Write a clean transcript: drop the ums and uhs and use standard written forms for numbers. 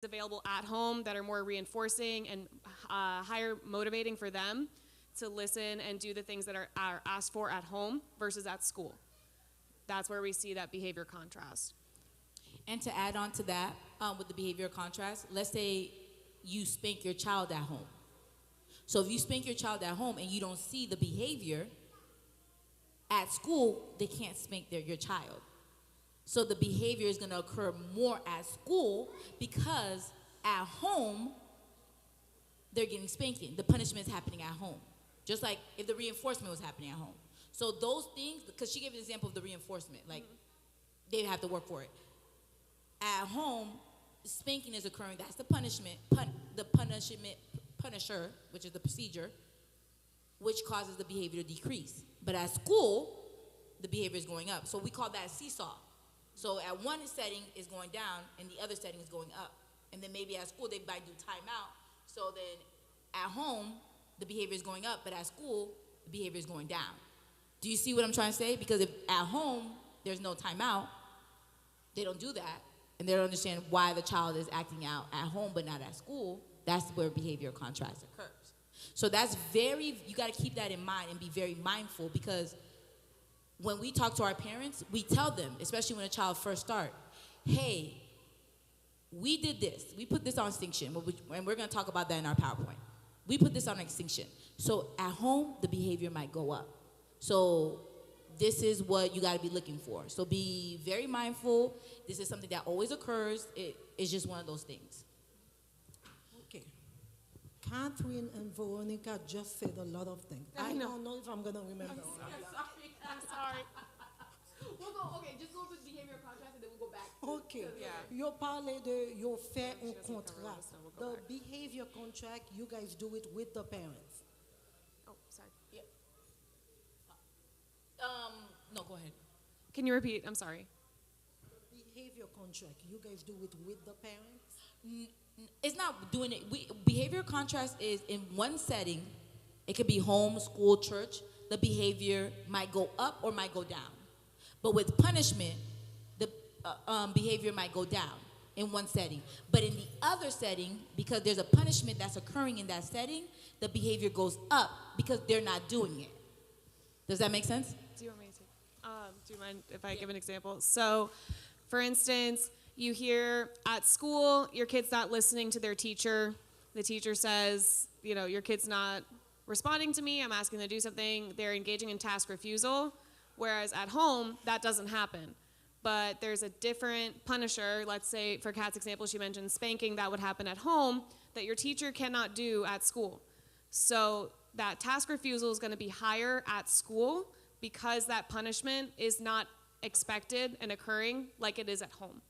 available at home that are more reinforcing and higher motivating for them to listen and do the things that are asked for at home versus at school. That's where we see that behavior contrast. And to add on to that, with the behavior contrast, let's say you spank your child at home. So if you spank your child at home and you don't see the behavior, at school, they can't spank your child. So the behavior is going to occur more at school because at home, they're getting spanking. The punishment is happening at home. Just like if the reinforcement was happening at home. So those things, because she gave an example of the reinforcement, like they have to work for it. At home, spanking is occurring. That's the punishment, punisher, which is the procedure, which causes the behavior to decrease. But at school, the behavior is going up. So we call that a seesaw. So at one setting is going down, and the other setting is going up. And then maybe at school, they might do timeout. So then at home, the behavior is going up, but at school, the behavior is going down. Do you see what I'm trying to say? Because if at home, there's no timeout, they don't do that, and they don't understand why the child is acting out at home but not at school, that's where behavior contrast occurs. So that's you got to keep that in mind and be very mindful, because when we talk to our parents, we tell them, especially when a child first starts, hey, we did this. We put this on extinction, and we're going to talk about that in our PowerPoint. We put this on extinction. So at home, the behavior might go up. So this is what you got to be looking for. So be very mindful. This is something that always occurs. It's just one of those things. Okay. Catherine and Veronica just said a lot of things. I don't know if I'm going to remember. I'm sorry. We'll go, okay, just go with behavior contrast and then we'll go back. Okay. You parlez de you fait un contrat. The behavior contract, you guys do it with the parents. Oh, sorry. Yeah. No, go ahead. Can you repeat? I'm sorry. Behavior contract, you guys do it with the parents? It's not doing it. Behavior contrast is in one setting. It could be home, school, church. The behavior might go up or might go down. But with punishment, the behavior might go down in one setting. But in the other setting, because there's a punishment that's occurring in that setting, the behavior goes up because they're not doing it. Does that make sense? Do you want me to? Do you mind if I give an example? So, for instance, you hear at school, your kid's not listening to their teacher. The teacher says, your kid's not responding to me. I'm asking them to do something. They're engaging in task refusal. Whereas at home, that doesn't happen. But there's a different punisher. Let's say, for Kat's example, she mentioned spanking. That would happen at home that your teacher cannot do at school. So that task refusal is going to be higher at school because that punishment is not expected and occurring like it is at home.